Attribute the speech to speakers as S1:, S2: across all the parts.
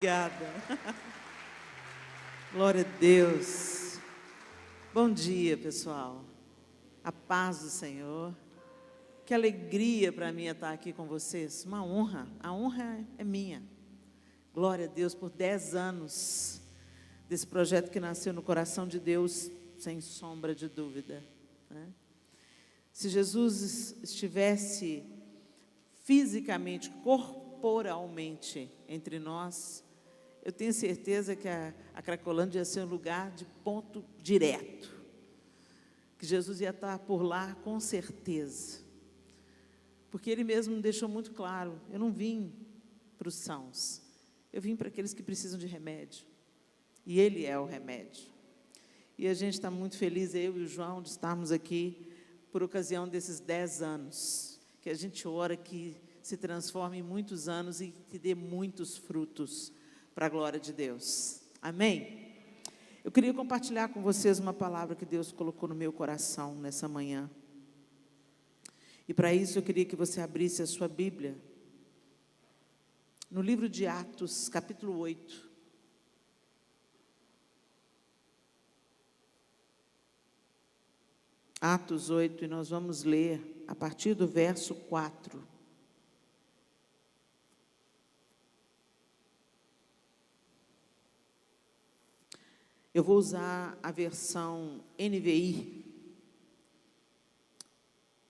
S1: Obrigada. Glória a Deus. Bom dia, pessoal. A paz do Senhor. Que alegria para mim estar aqui com vocês. Uma honra. A honra é minha. Glória a Deus por 10 anos desse projeto que nasceu no coração de Deus, sem sombra de dúvida, né? Se Jesus estivesse fisicamente, corporalmente entre nós, eu tenho certeza que a Cracolândia ia ser um lugar de ponto direto, que Jesus ia estar por lá com certeza, porque Ele mesmo me deixou muito claro, eu não vim para os sãos, eu vim para aqueles que precisam de remédio, e Ele é o remédio. E a gente está muito feliz, eu e o João, de estarmos aqui por ocasião desses 10 anos, que a gente ora que se transforme em muitos anos e que dê muitos frutos para a glória de Deus. Amém? Eu queria compartilhar com vocês uma palavra que Deus colocou no meu coração nessa manhã. E para isso eu queria que você abrisse a sua Bíblia no livro de Atos, capítulo 8. Atos 8, e nós vamos ler a partir do verso 4. Eu vou usar a versão NVI.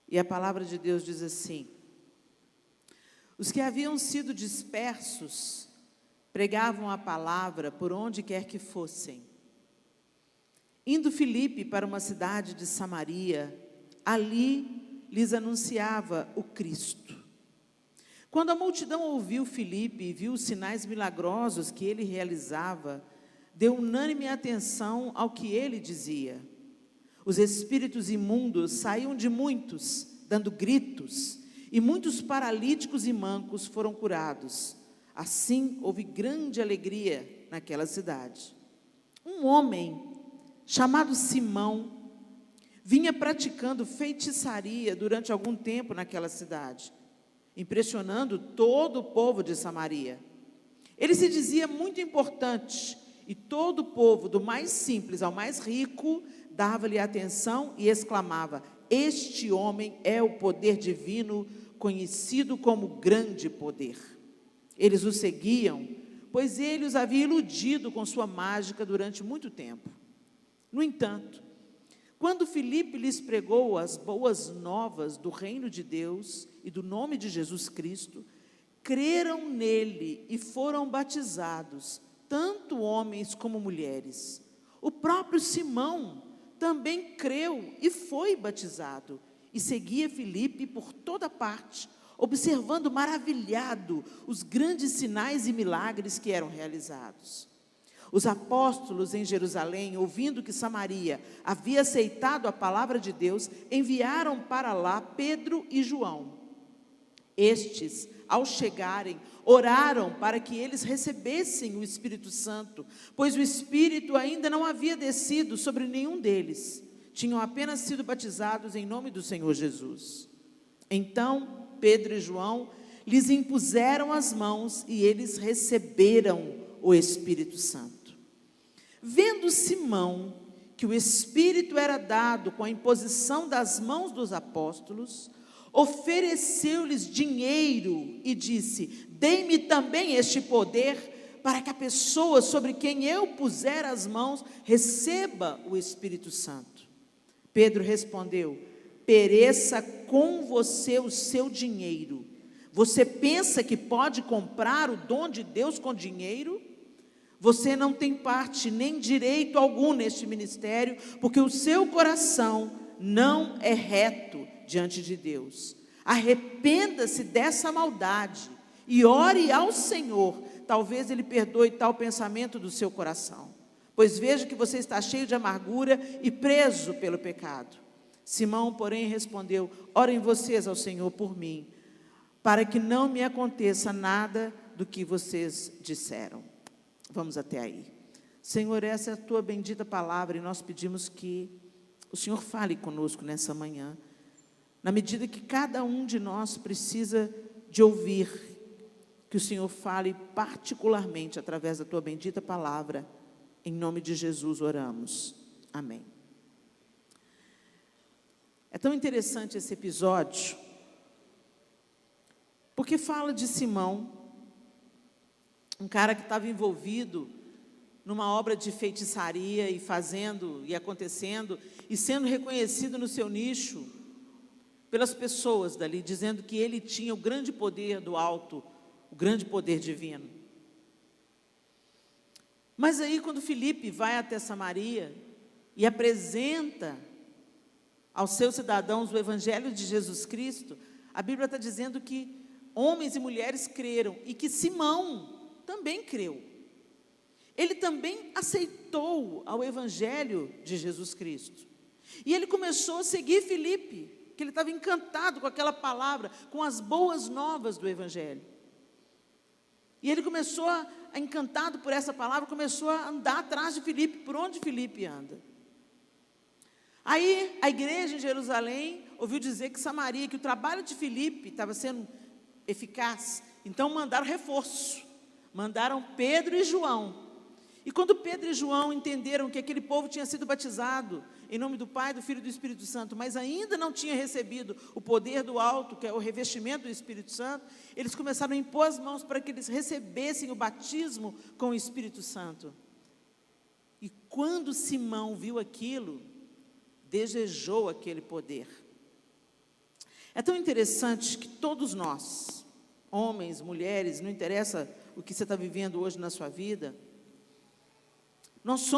S1: E a palavra de Deus diz assim: os que haviam sido dispersos pregavam a palavra por onde quer que fossem. Indo Filipe para uma cidade de Samaria, ali lhes anunciava o Cristo. Quando a multidão ouviu Filipe e viu os sinais milagrosos que ele realizava, deu unânime atenção ao que ele dizia. Os espíritos imundos saíam de muitos, dando gritos, e muitos paralíticos e mancos foram curados. Assim, houve grande alegria naquela cidade. Um homem chamado Simão vinha praticando feitiçaria durante algum tempo naquela cidade, impressionando todo o povo de Samaria. Ele se dizia muito importante, e todo o povo, do mais simples ao mais rico, dava-lhe atenção e exclamava: este homem é o poder divino, conhecido como grande poder. Eles o seguiam, pois ele os havia iludido com sua mágica durante muito tempo. No entanto, quando Filipe lhes pregou as boas novas do reino de Deus e do nome de Jesus Cristo, creram nele e foram batizados, tanto homens como mulheres. O próprio Simão também creu e foi batizado, e seguia Filipe por toda parte, observando maravilhado os grandes sinais e milagres que eram realizados. Os apóstolos em Jerusalém, ouvindo que Samaria havia aceitado a palavra de Deus, enviaram para lá Pedro e João. Estes, ao chegarem, oraram para que eles recebessem o Espírito Santo, pois o Espírito ainda não havia descido sobre nenhum deles. Tinham apenas sido batizados em nome do Senhor Jesus. Então, Pedro e João lhes impuseram as mãos e eles receberam o Espírito Santo. Vendo Simão que o Espírito era dado com a imposição das mãos dos apóstolos, ofereceu-lhes dinheiro e disse: dei-me também este poder, para que a pessoa sobre quem eu puser as mãos receba o Espírito Santo. Pedro respondeu: pereça com você o seu dinheiro. Você pensa que pode comprar o dom de Deus com dinheiro? Você não tem parte nem direito algum neste ministério, porque o seu coração não é reto diante de Deus. Arrependa-se dessa maldade e ore ao Senhor, talvez Ele perdoe tal pensamento do seu coração, pois vejo que você está cheio de amargura e preso pelo pecado. Simão, porém, respondeu: orem vocês ao Senhor por mim, para que não me aconteça nada do que vocês disseram. Vamos até aí. Senhor, essa é a Tua bendita palavra, e nós pedimos que o Senhor fale conosco nessa manhã, na medida que cada um de nós precisa de ouvir que o Senhor fale particularmente através da tua bendita palavra. Em nome de Jesus oramos. Amém. É tão interessante esse episódio, porque fala de Simão, um cara que estava envolvido numa obra de feitiçaria e fazendo e acontecendo e sendo reconhecido no seu nicho pelas pessoas dali, dizendo que ele tinha o grande poder do alto, o grande poder divino. Mas aí, quando Filipe vai até Samaria e apresenta aos seus cidadãos o Evangelho de Jesus Cristo, a Bíblia está dizendo que homens e mulheres creram e que Simão também creu. Ele também aceitou ao Evangelho de Jesus Cristo. E ele começou a seguir Filipe, que ele estava encantado com aquela palavra, com as boas novas do Evangelho. E ele começou encantado por essa palavra, começou a andar atrás de Filipe, por onde Filipe anda. Aí a igreja em Jerusalém ouviu dizer que Samaria, que o trabalho de Filipe estava sendo eficaz, então mandaram reforço, mandaram Pedro e João. E quando Pedro e João entenderam que aquele povo tinha sido batizado em nome do Pai, do Filho e do Espírito Santo, mas ainda não tinha recebido o poder do alto, que é o revestimento do Espírito Santo, eles começaram a impor as mãos para que eles recebessem o batismo com o Espírito Santo. E quando Simão viu aquilo, desejou aquele poder. É tão interessante que todos nós, homens, mulheres, não interessa o que você está vivendo hoje na sua vida, nós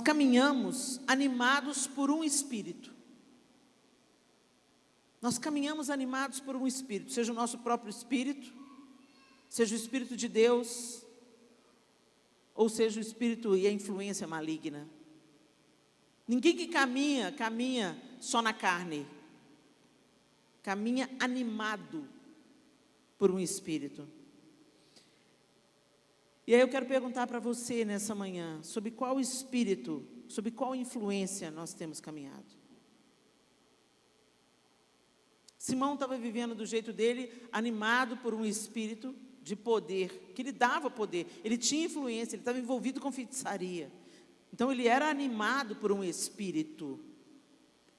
S1: caminhamos animados por um espírito. Nós caminhamos animados por um espírito, seja o nosso próprio espírito, seja o Espírito de Deus, ou seja o espírito e a influência maligna. Ninguém que caminha só na carne, caminha animado por um espírito. E aí eu quero perguntar para você nessa manhã, sobre qual espírito, sobre qual influência nós temos caminhado. Simão estava vivendo do jeito dele, animado por um espírito de poder, que lhe dava poder, ele tinha influência, ele estava envolvido com feitiçaria. Então ele era animado por um espírito,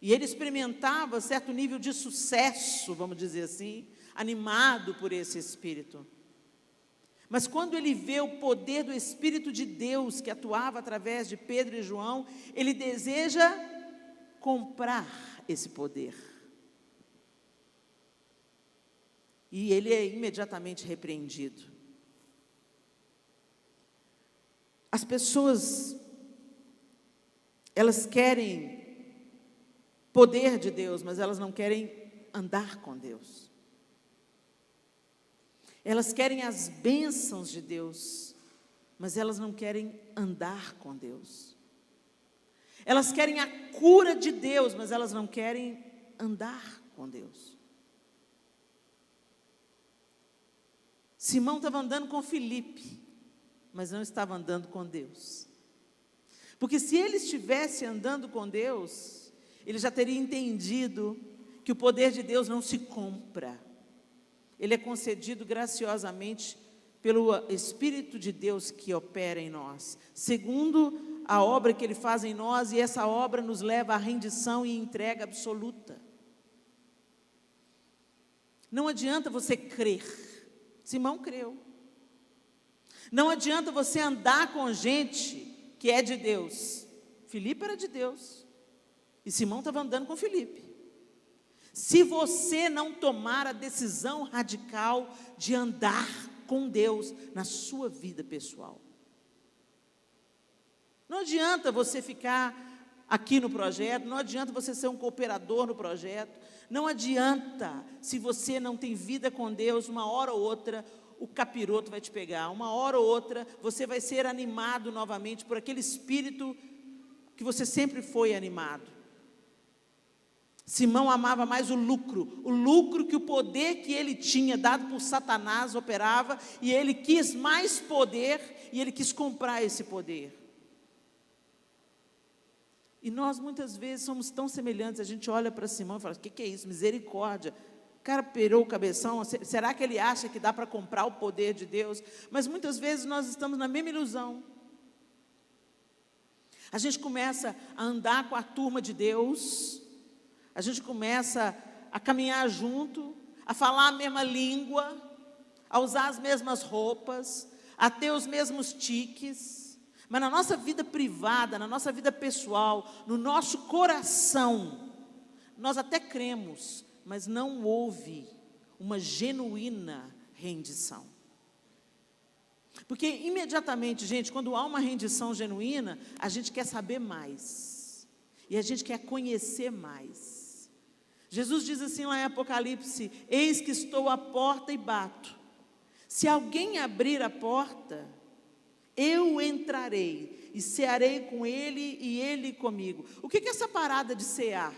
S1: e ele experimentava certo nível de sucesso, vamos dizer assim, animado por esse espírito. Mas quando ele vê o poder do Espírito de Deus que atuava através de Pedro e João, ele deseja comprar esse poder. E ele é imediatamente repreendido. As pessoas, elas querem poder de Deus, mas elas não querem andar com Deus. Elas querem as bênçãos de Deus, mas elas não querem andar com Deus. Elas querem a cura de Deus, mas elas não querem andar com Deus. Simão estava andando com Filipe, mas não estava andando com Deus. Porque se ele estivesse andando com Deus, ele já teria entendido que o poder de Deus não se compra. Ele é concedido graciosamente pelo Espírito de Deus que opera em nós, segundo a obra que Ele faz em nós, e essa obra nos leva à rendição e entrega absoluta. Não adianta você crer, Simão creu. Não adianta você andar com gente que é de Deus. Filipe era de Deus, e Simão estava andando com Filipe. Se você não tomar a decisão radical de andar com Deus na sua vida pessoal, não adianta você ficar aqui no projeto, não adianta você ser um cooperador no projeto, não adianta, se você não tem vida com Deus, uma hora ou outra o capiroto vai te pegar, uma hora ou outra você vai ser animado novamente por aquele espírito que você sempre foi animado. Simão amava mais o lucro que o poder que ele tinha dado por Satanás operava, e ele quis mais poder, e ele quis comprar esse poder. E nós muitas vezes somos tão semelhantes, a gente olha para Simão e fala, o que é isso? Misericórdia. O cara pirou o cabeção, será que ele acha que dá para comprar o poder de Deus? Mas muitas vezes nós estamos na mesma ilusão. A gente começa a andar com a turma de Deus, a gente começa a caminhar junto, a falar a mesma língua, a usar as mesmas roupas, a ter os mesmos tiques, mas na nossa vida privada, na nossa vida pessoal, no nosso coração, nós até cremos, mas não houve uma genuína rendição. Porque imediatamente, gente, quando há uma rendição genuína, a gente quer saber mais, e a gente quer conhecer mais. Jesus diz assim lá em Apocalipse: eis que estou à porta e bato. Se alguém abrir a porta, eu entrarei e cearei com ele e ele comigo. O que é essa parada de cear?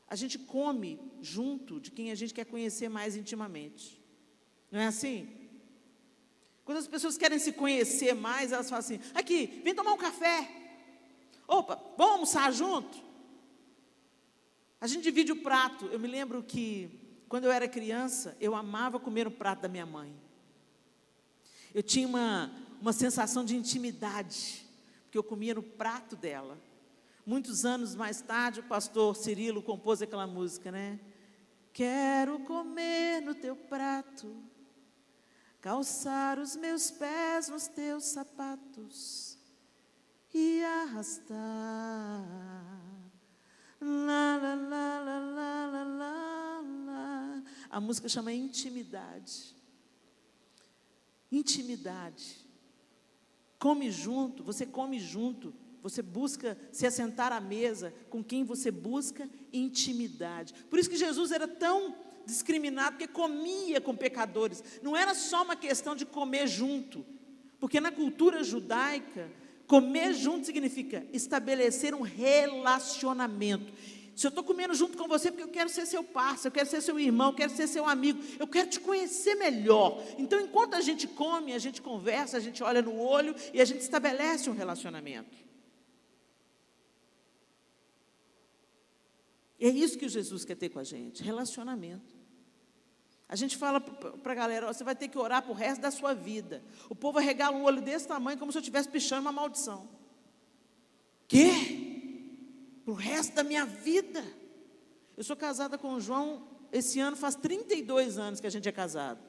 S1: A gente come junto de quem a gente quer conhecer mais intimamente. Não é assim? Quando as pessoas querem se conhecer mais, elas falam assim: aqui, vem tomar um café. Opa, vamos almoçar junto? A gente divide o prato. Eu me lembro que, quando eu era criança, eu amava comer o prato da minha mãe. Eu tinha uma sensação de intimidade, porque eu comia no prato dela. Muitos anos mais tarde, o pastor Cirilo compôs aquela música, né? Quero comer no teu prato, calçar os meus pés nos teus sapatos e arrastar. Lá, lá, lá, lá, lá, lá, lá, lá. A música chama Intimidade. Intimidade. Come junto, você come junto. Você busca se assentar à mesa com quem você busca intimidade. Por isso que Jesus era tão discriminado, porque comia com pecadores. Não era só uma questão de comer junto, porque na cultura judaica, comer junto significa estabelecer um relacionamento. Se eu estou comendo junto com você, porque eu quero ser seu parceiro, eu quero ser seu irmão, eu quero ser seu amigo, eu quero te conhecer melhor. Então, enquanto a gente come, a gente conversa, a gente olha no olho e a gente estabelece um relacionamento. É isso que Jesus quer ter com a gente, relacionamento. A gente fala para a galera: você vai ter que orar para o resto da sua vida. O povo arregala um olho desse tamanho, como se eu estivesse pichando uma maldição. Quê? Para o resto da minha vida? Eu sou casada com o João, esse ano faz 32 anos que a gente é casado.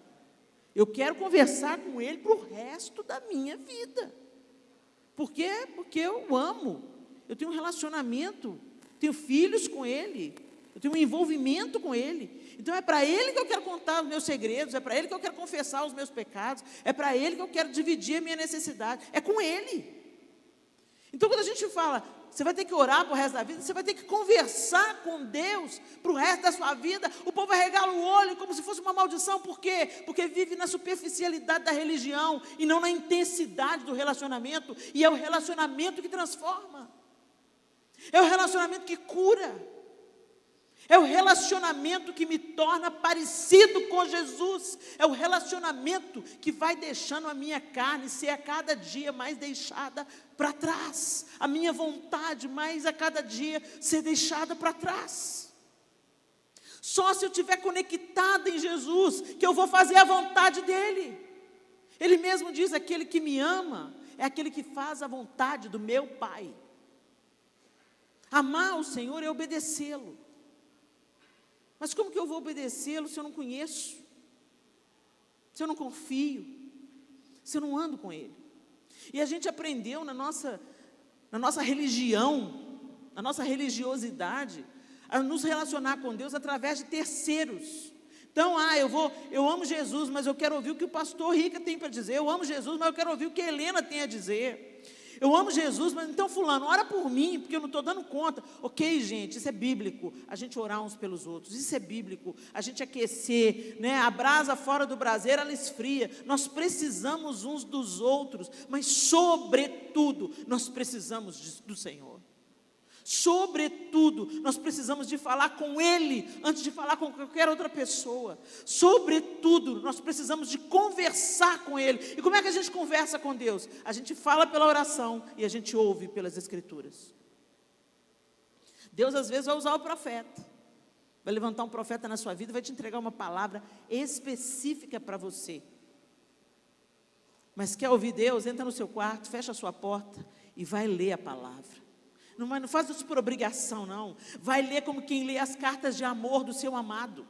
S1: Eu quero conversar com ele para o resto da minha vida. Por quê? Porque eu amo. Eu tenho um relacionamento, tenho filhos com ele, eu tenho um envolvimento com ele. Então é para ele que eu quero contar os meus segredos, é para ele que eu quero confessar os meus pecados, é para ele que eu quero dividir a minha necessidade, é com ele. Então, quando a gente fala, você vai ter que orar para o resto da vida, você vai ter que conversar com Deus para o resto da sua vida, o povo arregala o olho como se fosse uma maldição. Por quê? Porque vive na superficialidade da religião e não na intensidade do relacionamento, e é o relacionamento que transforma, é o relacionamento que cura, é o relacionamento que me torna parecido com Jesus, é o relacionamento que vai deixando a minha carne ser a cada dia mais deixada para trás, a minha vontade mais a cada dia ser deixada para trás. Só se eu estiver conectado em Jesus, que eu vou fazer a vontade dEle. Ele mesmo diz: aquele que me ama, é aquele que faz a vontade do meu Pai. Amar o Senhor é obedecê-lo. Mas como que eu vou obedecê-lo se eu não conheço? Se eu não confio? Se eu não ando com Ele? E a gente aprendeu na nossa religião, na nossa religiosidade, a nos relacionar com Deus através de terceiros. Então, eu amo Jesus, mas eu quero ouvir o que o pastor Rica tem para dizer. Eu amo Jesus, mas eu quero ouvir o que a Helena tem a dizer. Eu amo Jesus, mas então fulano, ora por mim, porque eu não estou dando conta. Ok, gente, isso é bíblico, a gente orar uns pelos outros, isso é bíblico, a gente aquecer, né? A brasa fora do braseiro, ela esfria. Nós precisamos uns dos outros, mas sobretudo, nós precisamos do Senhor. Sobretudo, nós precisamos de falar com Ele, antes de falar com qualquer outra pessoa. Sobretudo, nós precisamos de conversar com Ele. E como é que a gente conversa com Deus? A gente fala pela oração e a gente ouve pelas Escrituras. Deus às vezes vai usar o profeta. vai levantar um profeta na sua vida, vai te entregar uma palavra específica para você. Mas quer ouvir Deus? Entra no seu quarto, fecha a sua porta e vai ler a palavra. Não faz isso por obrigação, não. Vai ler como quem lê as cartas de amor do seu amado.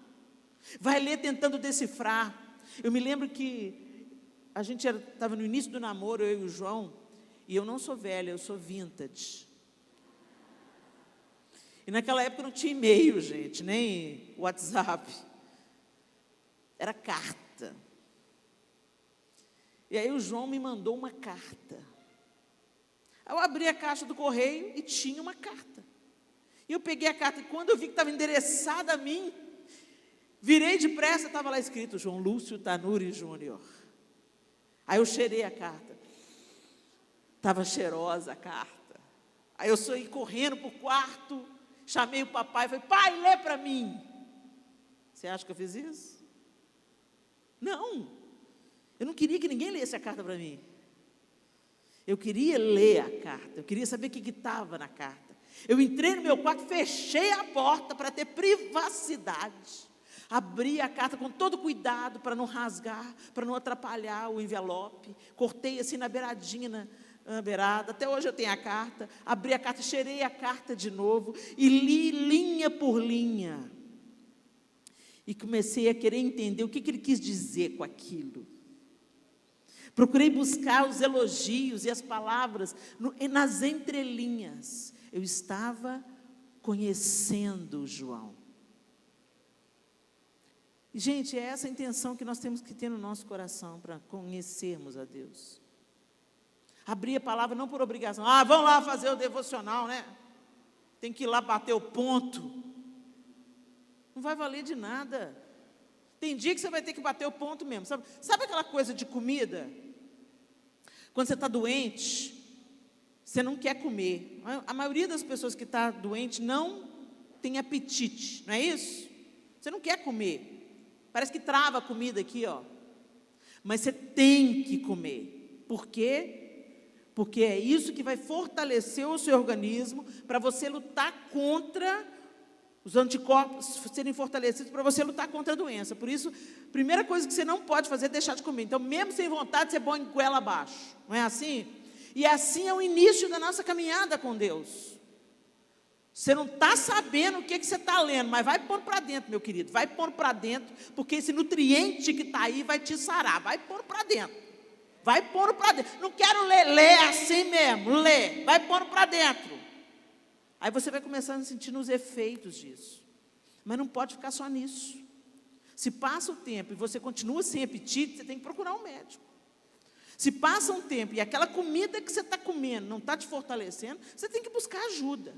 S1: Vai ler tentando decifrar. Eu me lembro que a gente estava no início do namoro, eu e o João, e eu não sou velha, eu sou vintage. E naquela época não tinha e-mail, gente, nem WhatsApp. Era carta. E aí o João me mandou uma carta. Eu abri a caixa do correio e tinha uma carta. E eu peguei a carta, e quando eu vi que estava endereçada a mim, virei depressa, estava lá escrito, João Lúcio Tanuri Júnior. Aí eu cheirei a carta. Estava cheirosa a carta. Aí eu saí correndo para o quarto, chamei o papai e falei, pai, lê para mim. Você acha que eu fiz isso? Não. Eu não queria que ninguém lesse a carta para mim. Eu queria ler a carta, eu queria saber o que estava na carta. Eu entrei no meu quarto, fechei a porta para ter privacidade. Abri a carta com todo cuidado para não rasgar, para não atrapalhar o envelope. Cortei assim na beiradinha, na beirada. Até hoje eu tenho a carta. Abri a carta, cheirei a carta de novo e li linha por linha. E comecei a querer entender o que ele quis dizer com aquilo. Procurei buscar os elogios e as palavras nas entrelinhas. Eu estava conhecendo João. E, gente, é essa a intenção que nós temos que ter no nosso coração para conhecermos a Deus. Abrir a palavra não por obrigação. Vamos lá fazer o devocional, né? Tem que ir lá bater o ponto. Não vai valer de nada. Tem dia que você vai ter que bater o ponto mesmo. Sabe aquela coisa de comida? Quando você está doente, você não quer comer. A maioria das pessoas que está doente não tem apetite, não é isso? Você não quer comer. Parece que trava a comida aqui, ó. Mas você tem que comer. Por quê? Porque é isso que vai fortalecer o seu organismo para você lutar contra os anticorpos serem fortalecidos para você lutar contra a doença. Por isso, a primeira coisa que você não pode fazer é deixar de comer. Então, mesmo sem vontade, você põe goela abaixo. Não é assim? E assim é o início da nossa caminhada com Deus. Você não está sabendo o que você está lendo, mas vai pôr para dentro, meu querido. Vai pôr para dentro, porque esse nutriente que está aí vai te sarar. Vai pôr para dentro. Vai pôr para dentro. Não quero ler assim mesmo. Lê. Vai pôr para dentro. Aí você vai começando a sentir os efeitos disso. Mas não pode ficar só nisso. Se passa o tempo e você continua sem apetite, você tem que procurar um médico. Se passa um tempo e aquela comida que você está comendo não está te fortalecendo, você tem que buscar ajuda.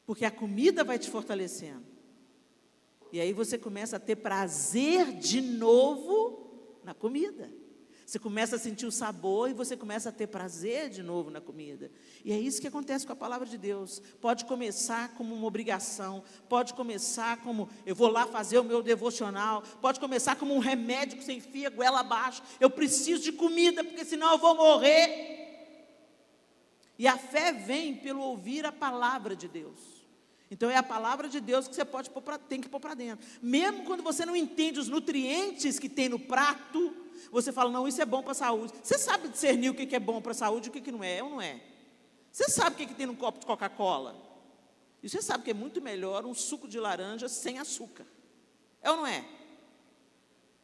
S1: Porque a comida vai te fortalecendo. E aí você começa a ter prazer de novo na comida. Você começa a sentir o sabor e você começa a ter prazer de novo na comida. E é isso que acontece com a palavra de Deus. Pode começar como uma obrigação, pode começar como eu vou lá fazer o meu devocional, pode começar como um remédio que você enfia a goela abaixo. Eu preciso de comida, porque senão eu vou morrer. E a fé vem pelo ouvir a palavra de Deus. Então é a palavra de Deus que você tem que pôr para dentro. Mesmo quando você não entende os nutrientes que tem no prato, você fala, não, isso é bom para a saúde. Você sabe discernir o que é bom para a saúde e o que não é, ou não é? Você sabe o que tem num copo de Coca-Cola? E você sabe que é muito melhor um suco de laranja sem açúcar. É ou não é?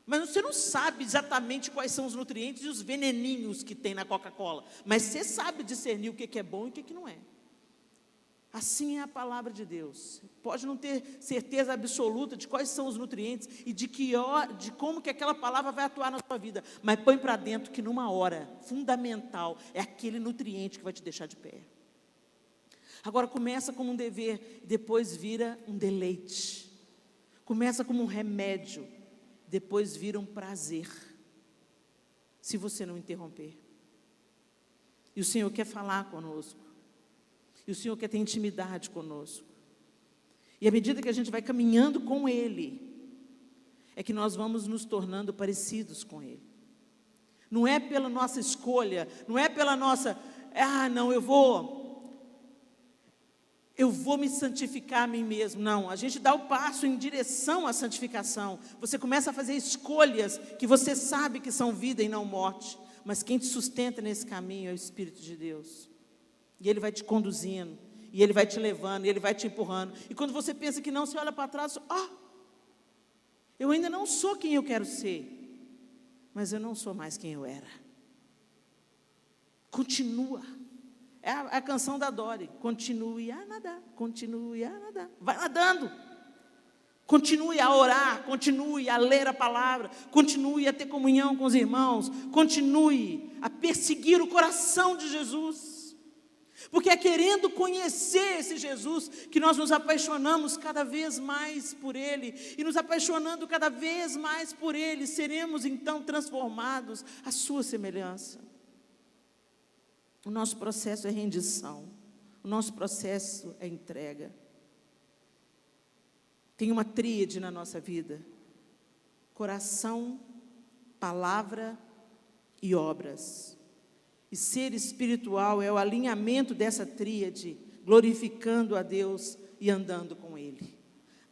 S1: Mas você não sabe exatamente quais são os nutrientes e os veneninhos que tem na Coca-Cola. Mas você sabe discernir o que é bom e o que não é. Assim é a palavra de Deus. Pode não ter certeza absoluta de quais são os nutrientes e de como que aquela palavra vai atuar na sua vida, mas põe para dentro que numa hora fundamental é aquele nutriente que vai te deixar de pé. Agora começa como um dever, depois vira um deleite. Começa como um remédio, depois vira um prazer, se você não interromper. E o Senhor quer falar conosco. E o Senhor quer ter intimidade conosco. E à medida que a gente vai caminhando com Ele, é que nós vamos nos tornando parecidos com Ele. Não é pela nossa escolha, não é pela nossa, não, eu vou eu vou me santificar a mim mesmo. Não, a gente dá o passo em direção à santificação. Você começa a fazer escolhas que você sabe que são vida e não morte. Mas quem te sustenta nesse caminho é o Espírito de Deus. E Ele vai te conduzindo, e Ele vai te levando, e Ele vai te empurrando. E quando você pensa que não, você olha para trás, eu ainda não sou quem eu quero ser, mas eu não sou mais quem eu era. Continua. É a canção da Dori. Continue a nadar, continue a nadar. Vai nadando. Continue a orar, continue a ler a palavra, continue a ter comunhão com os irmãos, continue a perseguir o coração de Jesus. Porque é querendo conhecer esse Jesus que nós nos apaixonamos cada vez mais por Ele. E nos apaixonando cada vez mais por Ele, seremos então transformados à sua semelhança. O nosso processo é rendição. O nosso processo é entrega. Tem uma tríade na nossa vida: coração, palavra e obras. E ser espiritual é o alinhamento dessa tríade, glorificando a Deus e andando com Ele.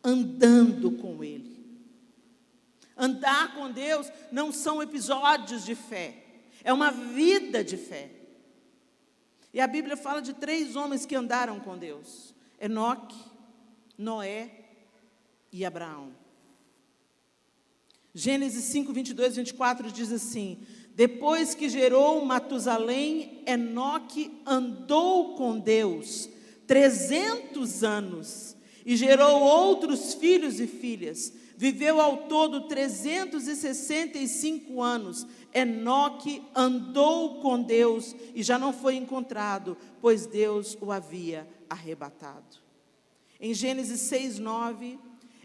S1: Andando com Ele. Andar com Deus não são episódios de fé, é uma vida de fé. E a Bíblia fala de 3 homens que andaram com Deus: Enoque, Noé e Abraão. Gênesis 5, 22, 24 diz assim: depois que gerou Matusalém, Enoque andou com Deus 300 anos e gerou outros filhos e filhas. Viveu ao todo 365 anos. Enoque andou com Deus e já não foi encontrado, pois Deus o havia arrebatado. Em Gênesis 6, 9,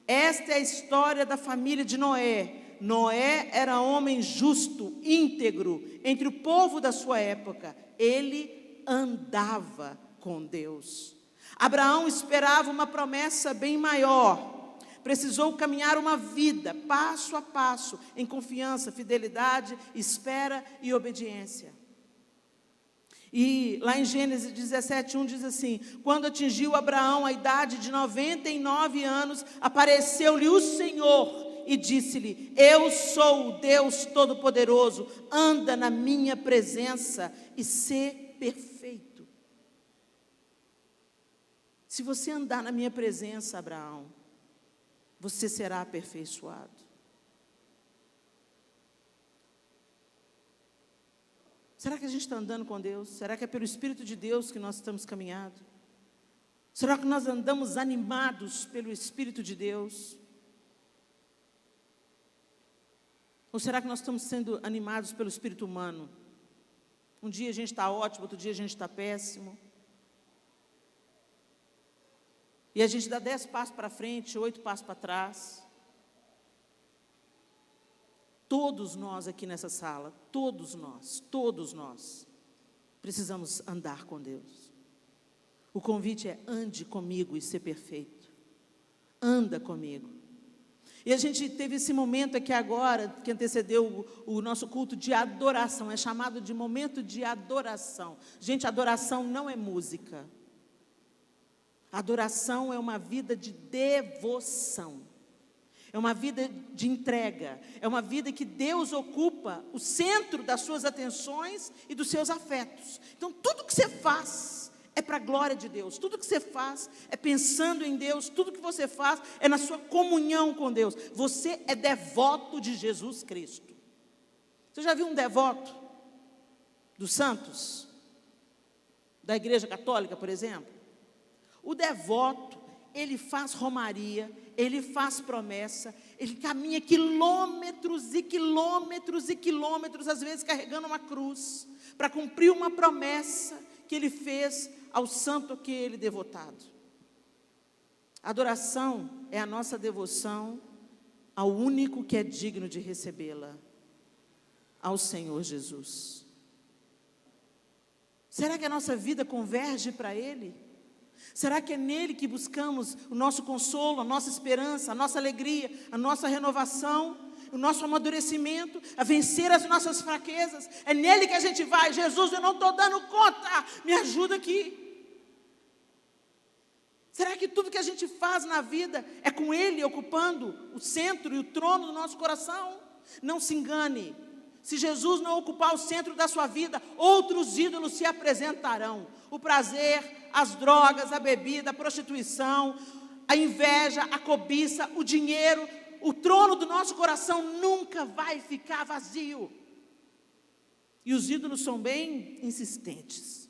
S1: esta é a história da família de Noé. Noé era homem justo, íntegro, entre o povo da sua época. Ele andava com Deus. Abraão esperava uma promessa bem maior. Precisou caminhar uma vida, passo a passo, em confiança, fidelidade, espera e obediência. E lá em Gênesis 17, 1 diz assim: quando atingiu Abraão a idade de 99 anos, apareceu-lhe o Senhor e disse-lhe: eu sou o Deus Todo-Poderoso, anda na minha presença e sê perfeito. Se você andar na minha presença, Abraão, você será aperfeiçoado. Será que a gente está andando com Deus? Será que é pelo Espírito de Deus que nós estamos caminhando? Será que nós andamos animados pelo Espírito de Deus? Ou será que nós estamos sendo animados pelo espírito humano? Um dia a gente está ótimo, outro dia a gente está péssimo. E a gente dá 10 passos para frente, 8 passos para trás. Todos nós aqui nessa sala, todos nós, precisamos andar com Deus. O convite é: ande comigo e ser perfeito. Anda comigo. E a gente teve esse momento aqui agora, que antecedeu o nosso culto de adoração. É chamado de momento de adoração. Gente, adoração não é música. Adoração é uma vida de devoção. É uma vida de entrega. É uma vida que Deus ocupa o centro das suas atenções e dos seus afetos. Então, tudo que você faz é para a glória de Deus. Tudo que você faz é pensando em Deus. Tudo que você faz é na sua comunhão com Deus. Você é devoto de Jesus Cristo. Você já viu um devoto dos santos? Da Igreja Católica, por exemplo? O devoto, ele faz romaria, ele faz promessa, ele caminha quilômetros e quilômetros e quilômetros, às vezes carregando uma cruz, para cumprir uma promessa que ele fez ao santo que ele devotado. Adoração é a nossa devoção ao único que é digno de recebê-la, ao Senhor Jesus. Será que a nossa vida converge para Ele? Será que é nele que buscamos o nosso consolo, a nossa esperança, a nossa alegria, a nossa renovação, o nosso amadurecimento, a vencer as nossas fraquezas? É nele que a gente vai: Jesus, eu não estou dando conta, me ajuda aqui. Será que tudo que a gente faz na vida é com Ele ocupando o centro e o trono do nosso coração? Não se engane. Se Jesus não ocupar o centro da sua vida, outros ídolos se apresentarão. O prazer, as drogas, a bebida, a prostituição, a inveja, a cobiça, o dinheiro, o trono do nosso coração nunca vai ficar vazio. E os ídolos são bem insistentes.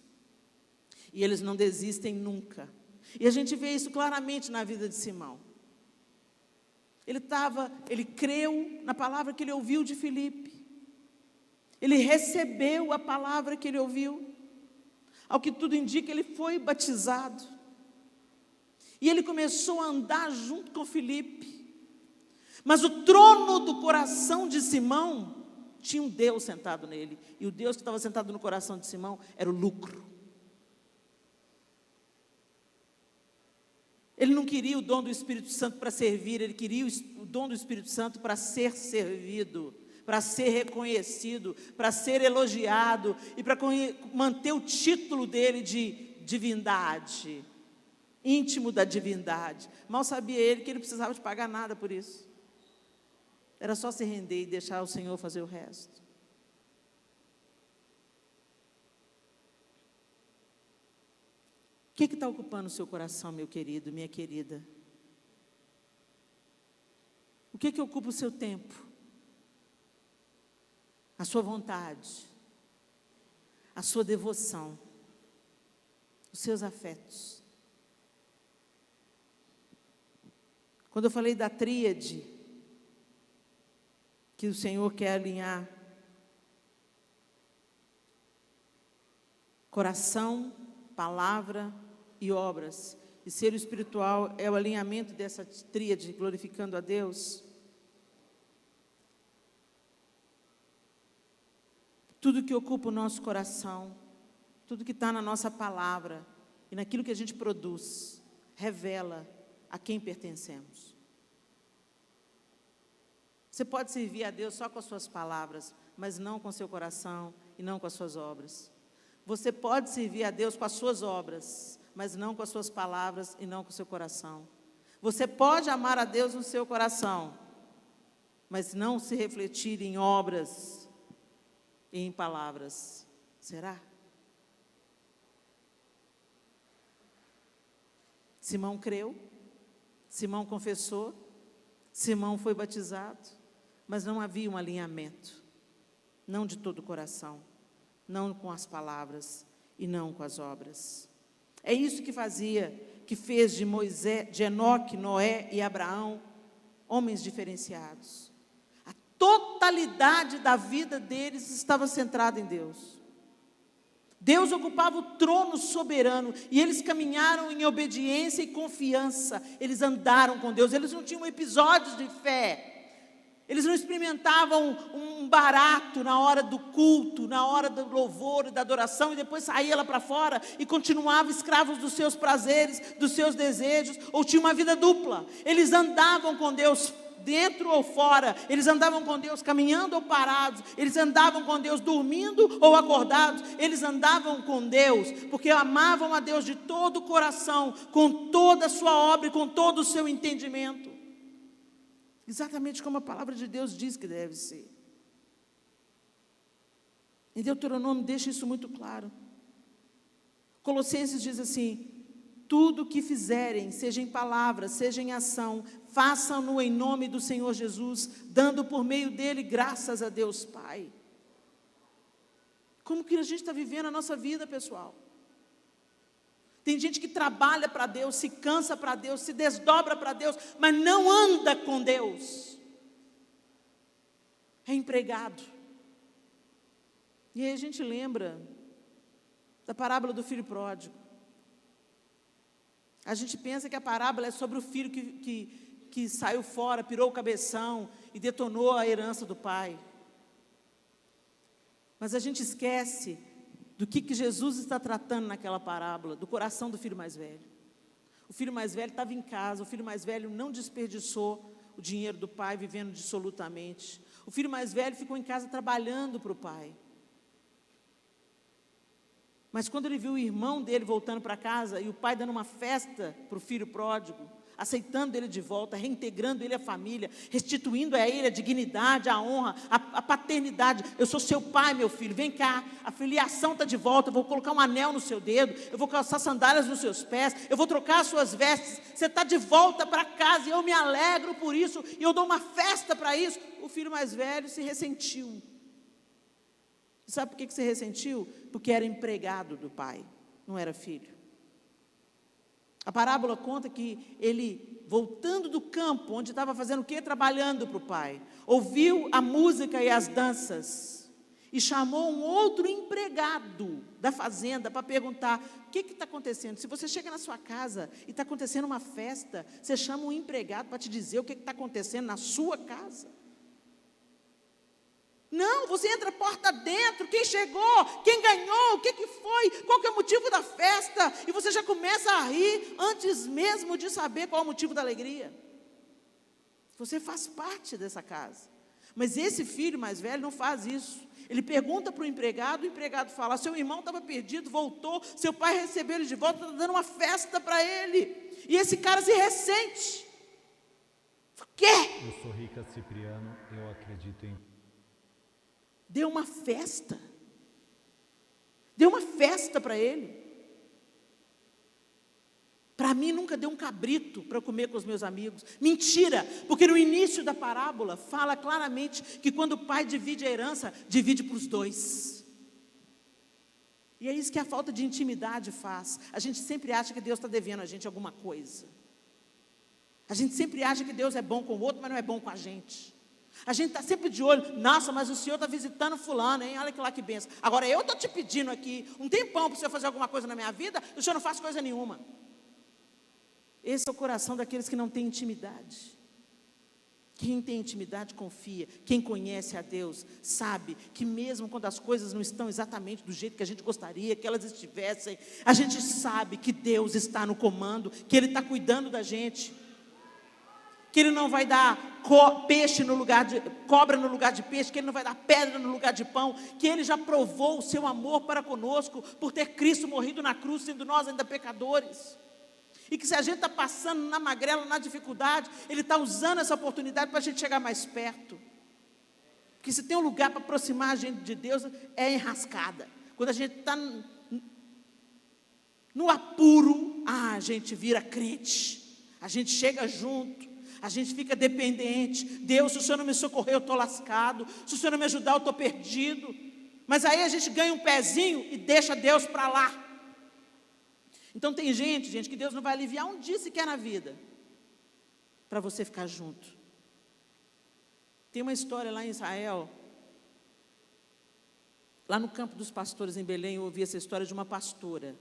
S1: E eles não desistem nunca. E a gente vê isso claramente na vida de Simão. Ele creu na palavra que ele ouviu de Filipe. Ele recebeu a palavra que ele ouviu. Ao que tudo indica, ele foi batizado. E ele começou a andar junto com Filipe. Mas o trono do coração de Simão tinha um Deus sentado nele. E o Deus que estava sentado no coração de Simão era o lucro. Ele não queria o dom do Espírito Santo para servir, ele queria o dom do Espírito Santo para ser servido, para ser reconhecido, para ser elogiado e para manter o título dele de divindade, íntimo da divindade. Mal sabia ele que ele não precisava de pagar nada por isso. Era só se render e deixar o Senhor fazer o resto. O que está ocupando o seu coração, meu querido, minha querida? O que ocupa o seu tempo? A sua vontade, a sua devoção, os seus afetos. Quando eu falei da tríade, que o Senhor quer alinhar, coração, palavra e obras, e ser espiritual é o alinhamento dessa tríade, glorificando a Deus. Tudo que ocupa o nosso coração, tudo que está na nossa palavra e naquilo que a gente produz, revela a quem pertencemos. Você pode servir a Deus só com as suas palavras, mas não com seu coração e não com as suas obras. Você pode servir a Deus com as suas obras, mas não com as suas palavras e não com o seu coração. Você pode amar a Deus no seu coração, mas não se refletir em obras e em palavras. Será? Simão creu, Simão confessou, Simão foi batizado, mas não havia um alinhamento, não de todo o coração, não com as palavras e não com as obras. É isso que fez de Moisés, de Enoque, Noé e Abraão, homens diferenciados. A totalidade da vida deles estava centrada em Deus. Deus ocupava o trono soberano, e eles caminharam em obediência e confiança, eles andaram com Deus, eles não tinham episódios de fé, eles não experimentavam um barato na hora do culto, na hora do louvor e da adoração, e depois saía lá para fora e continuavam escravos dos seus prazeres, dos seus desejos, ou tinham uma vida dupla. Eles andavam com Deus dentro ou fora, eles andavam com Deus caminhando ou parados, eles andavam com Deus dormindo ou acordados, eles andavam com Deus, porque amavam a Deus de todo o coração, com toda a sua obra e com todo o seu entendimento. Exatamente como a palavra de Deus diz que deve ser. Em Deuteronômio deixa isso muito claro. Colossenses diz assim: tudo o que fizerem, seja em palavra, seja em ação, façam-no em nome do Senhor Jesus, dando por meio dele graças a Deus Pai. Como que a gente está vivendo a nossa vida, pessoal? Tem gente que trabalha para Deus, se cansa para Deus, se desdobra para Deus, mas não anda com Deus. É empregado. E aí a gente lembra da parábola do filho pródigo. A gente pensa que a parábola é sobre o filho que saiu fora, pirou o cabeção e detonou a herança do pai. Mas a gente esquece do que Jesus está tratando naquela parábola, do coração do filho mais velho. O filho mais velho estava em casa, o filho mais velho não desperdiçou o dinheiro do pai, vivendo dissolutamente. O filho mais velho ficou em casa trabalhando para o pai. Mas quando ele viu o irmão dele voltando para casa e o pai dando uma festa para o filho pródigo, aceitando ele de volta, reintegrando ele à família, restituindo a ele a dignidade, a honra, a paternidade. Eu sou seu pai, meu filho, vem cá, a filiação está de volta, eu vou colocar um anel no seu dedo, eu vou calçar sandálias nos seus pés, eu vou trocar as suas vestes, você está de volta para casa e eu me alegro por isso, e eu dou uma festa para isso. O filho mais velho se ressentiu. Sabe por que se ressentiu? Porque era empregado do pai, não era filho. A parábola conta que ele, voltando do campo, onde estava fazendo o quê? Trabalhando para o pai, ouviu a música e as danças, e chamou um outro empregado da fazenda para perguntar: o que está acontecendo? Se você chega na sua casa e está acontecendo uma festa, você chama um empregado para te dizer o que está acontecendo na sua casa? Não, você entra porta dentro, quem chegou, quem ganhou, o que foi, qual que é o motivo da festa, e você já começa a rir antes mesmo de saber qual é o motivo da alegria. Você faz parte dessa casa. Mas esse filho mais velho não faz isso. Ele pergunta para o empregado fala: seu irmão estava perdido, voltou, seu pai recebeu ele de volta, está dando uma festa para ele. E esse cara se ressente. O quê?
S2: Eu sou Rica Cipriano, eu acredito em...
S1: Deu uma festa. Deu uma festa para ele. Para mim nunca deu um cabrito para eu comer com os meus amigos. Mentira, porque no início da parábola fala claramente que quando o pai divide a herança, divide para os dois. E é isso que a falta de intimidade faz. A gente sempre acha que Deus está devendo a gente alguma coisa. A gente sempre acha que Deus é bom com o outro, mas não é bom com a gente. A gente está sempre de olho: nossa, mas o senhor está visitando fulano, hein? Olha que lá que benção. Agora eu estou te pedindo aqui um tempão para o senhor fazer alguma coisa na minha vida, e o senhor não faz coisa nenhuma. Esse é o coração daqueles que não têm intimidade. Quem tem intimidade confia. Quem conhece a Deus sabe que mesmo quando as coisas não estão exatamente do jeito que a gente gostaria que elas estivessem, a gente sabe que Deus está no comando, que Ele está cuidando da gente, que Ele não vai dar peixe no lugar de cobra no lugar de peixe, que Ele não vai dar pedra no lugar de pão, que Ele já provou o seu amor para conosco por ter Cristo morrido na cruz, sendo nós ainda pecadores. E que se a gente está passando na magrela, na dificuldade, Ele está usando essa oportunidade para a gente chegar mais perto. Porque se tem um lugar para aproximar a gente de Deus, é enrascada. Quando a gente está no apuro, a gente vira crente, a gente chega junto, a gente fica dependente. Deus, se o Senhor não me socorrer, eu estou lascado. Se o Senhor não me ajudar, eu estou perdido. Mas aí a gente ganha um pezinho e deixa Deus para lá. Então tem gente que Deus não vai aliviar um dia sequer na vida, para você ficar junto. Tem uma história lá em Israel, lá no campo dos pastores em Belém, eu ouvi essa história de uma pastora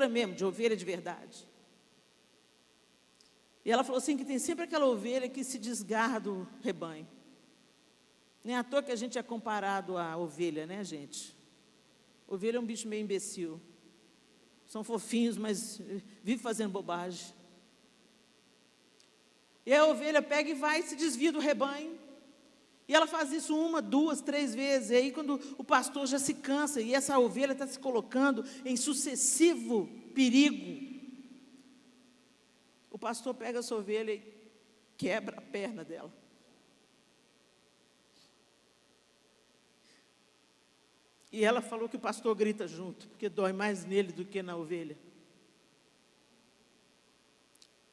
S1: mesmo, de ovelha de verdade. E ela falou assim, que tem sempre aquela ovelha que se desgarra do rebanho. Nem à toa que a gente é comparado à ovelha, né, gente? Ovelha é um bicho meio imbecil. São fofinhos, mas vive fazendo bobagem. E a ovelha pega e vai e se desvia do rebanho. E ela faz isso 1, 2, 3 vezes. E aí quando o pastor já se cansa, e essa ovelha está se colocando em sucessivo perigo, o pastor pega essa ovelha e quebra a perna dela. E ela falou que o pastor grita junto, porque dói mais nele do que na ovelha.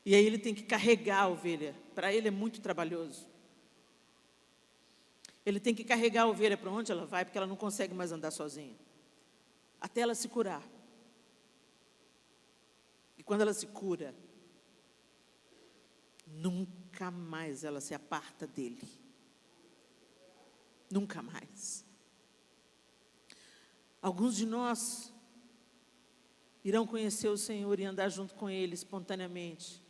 S1: E aí ele tem que carregar a ovelha. Para ele é muito trabalhoso. Ele tem que carregar a ovelha para onde ela vai, porque ela não consegue mais andar sozinha. Até ela se curar. E quando ela se cura, nunca mais ela se aparta dele. Nunca mais. Alguns de nós irão conhecer o Senhor e andar junto com Ele espontaneamente,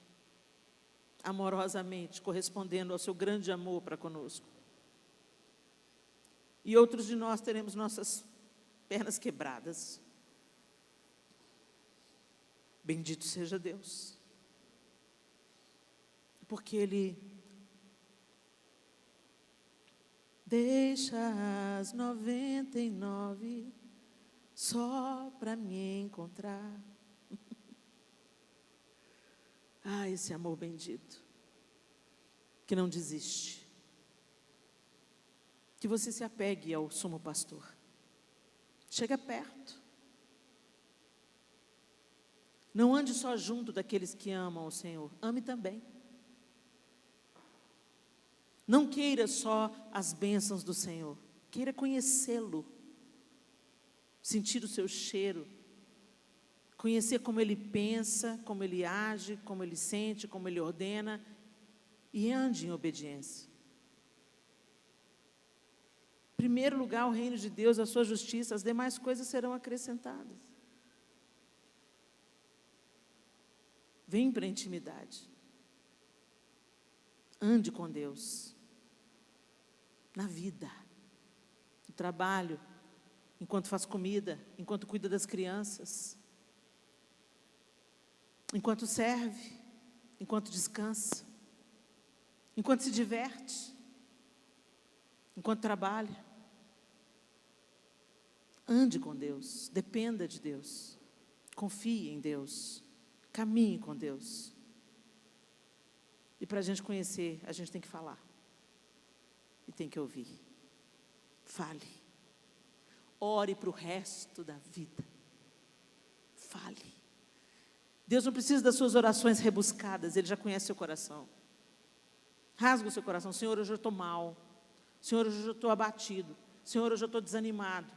S1: amorosamente, correspondendo ao seu grande amor para conosco. E outros de nós teremos nossas pernas quebradas. Bendito seja Deus. Porque Ele deixa as 99 só para me encontrar. Ah, esse amor bendito, que não desiste. Que você se apegue ao sumo pastor. Chega perto. Não ande só junto daqueles que amam o Senhor. Ame também. Não queira só as bênçãos do Senhor. Queira conhecê-lo. Sentir o seu cheiro. Conhecer como Ele pensa, como Ele age, como Ele sente, como Ele ordena. E ande em obediência. Em primeiro lugar, o reino de Deus, a sua justiça, as demais coisas serão acrescentadas. Vem para a intimidade. Ande com Deus. Na vida, no trabalho, enquanto faz comida, enquanto cuida das crianças, enquanto serve, enquanto descansa, enquanto se diverte, enquanto trabalha. Ande com Deus, dependa de Deus, confie em Deus, caminhe com Deus. E para a gente conhecer, a gente tem que falar. E tem que ouvir. Fale. Ore para o resto da vida. Fale. Deus não precisa das suas orações rebuscadas, Ele já conhece seu coração. Rasga o seu coração. Senhor, hoje eu estou mal. Senhor, hoje eu estou abatido. Senhor, hoje eu estou desanimado.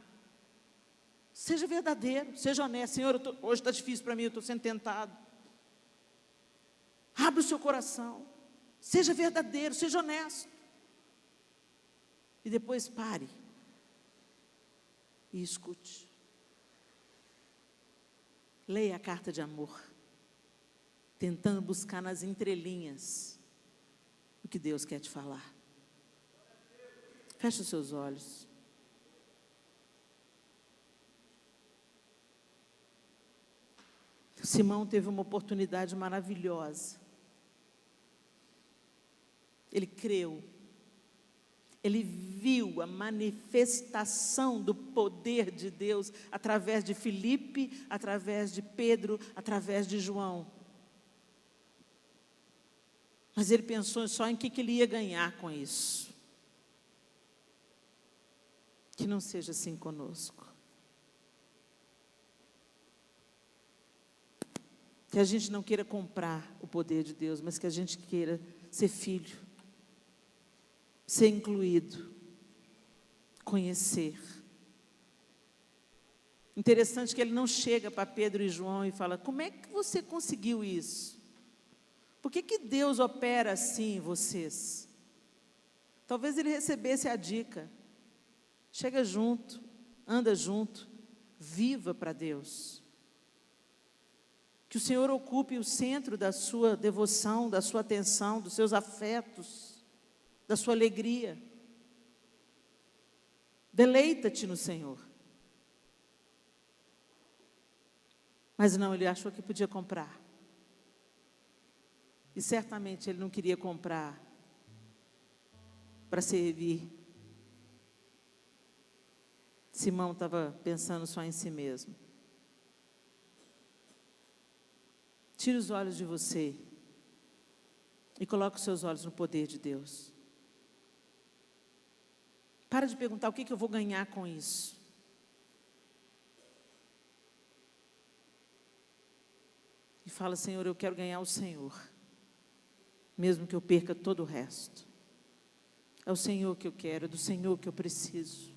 S1: Seja verdadeiro, seja honesto. Senhor, hoje está difícil para mim, eu estou sendo tentado. Abra o seu coração. Seja verdadeiro, seja honesto. E depois pare e escute. Leia a carta de amor, tentando buscar nas entrelinhas o que Deus quer te falar. Feche os seus olhos. Simão teve uma oportunidade maravilhosa. Ele creu. Ele viu a manifestação do poder de Deus através de Filipe, através de Pedro, através de João. Mas ele pensou só em que ele ia ganhar com isso. Que não seja assim conosco. Que a gente não queira comprar o poder de Deus, mas que a gente queira ser filho. Ser incluído, conhecer. Interessante que ele não chega para Pedro e João e fala: como é que você conseguiu isso? Por que Deus opera assim em vocês? Talvez ele recebesse a dica. Chega junto, anda junto, viva para Deus. Que o Senhor ocupe o centro da sua devoção, da sua atenção, dos seus afetos, da sua alegria. Deleita-te no Senhor. Mas não, ele achou que podia comprar. E certamente ele não queria comprar para servir. Simão estava pensando só em si mesmo. Tire os olhos de você e coloque os seus olhos no poder de Deus. Para de perguntar o que eu vou ganhar com isso. E fala: Senhor, eu quero ganhar o Senhor, mesmo que eu perca todo o resto. É o Senhor que eu quero, é do Senhor que eu preciso.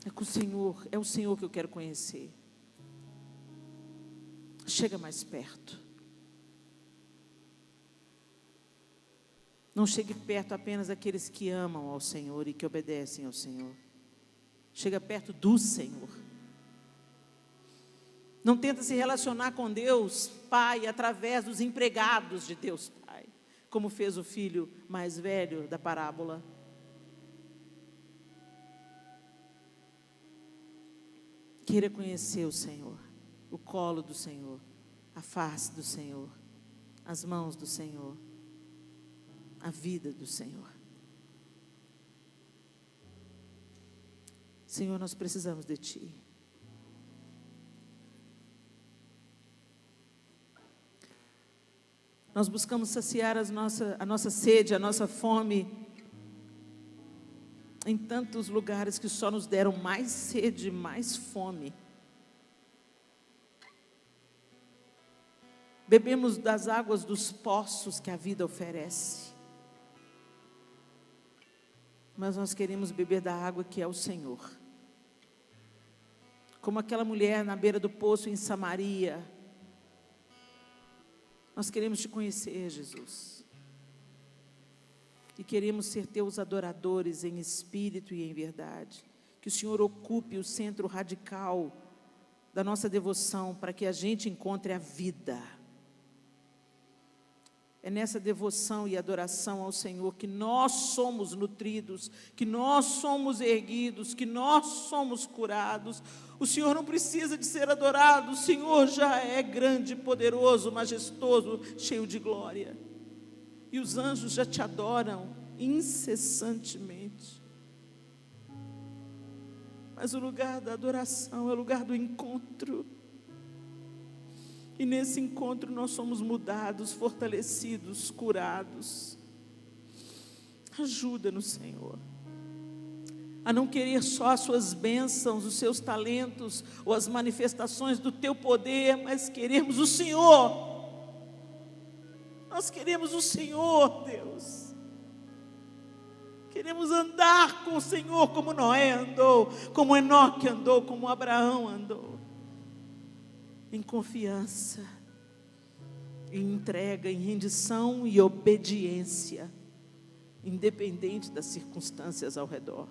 S1: É com o Senhor, é o Senhor que eu quero conhecer. Chega mais perto. Não chegue perto apenas daqueles que amam ao Senhor e que obedecem ao Senhor. Chega perto do Senhor. Não tenta se relacionar com Deus Pai através dos empregados de Deus Pai, como fez o filho mais velho da parábola. Queira conhecer o Senhor, o colo do Senhor, a face do Senhor, as mãos do Senhor, a vida do Senhor. Senhor, nós precisamos de Ti. Nós buscamos saciar a nossa sede, a nossa fome, em tantos lugares que só nos deram mais sede, mais fome. Bebemos das águas dos poços que a vida oferece. Mas nós queremos beber da água que é o Senhor. Como aquela mulher na beira do poço em Samaria. Nós queremos Te conhecer, Jesus. E queremos ser Teus adoradores em espírito e em verdade. Que o Senhor ocupe o centro radical da nossa devoção, para que a gente encontre a vida. É nessa devoção e adoração ao Senhor que nós somos nutridos, que nós somos erguidos, que nós somos curados. O Senhor não precisa de ser adorado, o Senhor já é grande, poderoso, majestoso, cheio de glória. E os anjos já Te adoram incessantemente. Mas o lugar da adoração é o lugar do encontro. E nesse encontro nós somos mudados, fortalecidos, curados. Ajuda-nos, Senhor, a não querer só as Suas bênçãos, os Seus talentos, ou as manifestações do Teu poder, mas queremos o Senhor. Nós queremos o Senhor, Deus. Queremos andar com o Senhor como Noé andou, como Enoque andou, como Abraão andou. Em confiança, em entrega, em rendição e obediência, independente das circunstâncias ao redor.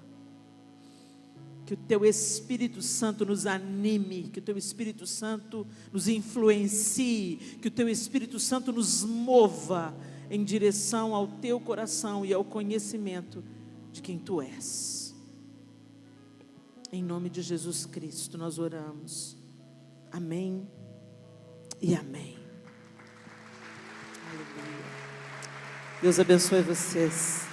S1: Que o Teu Espírito Santo nos anime, que o Teu Espírito Santo nos influencie, que o Teu Espírito Santo nos mova em direção ao Teu coração e ao conhecimento de quem Tu és. Em nome de Jesus Cristo nós oramos. Amém e amém. Aleluia. Deus abençoe vocês.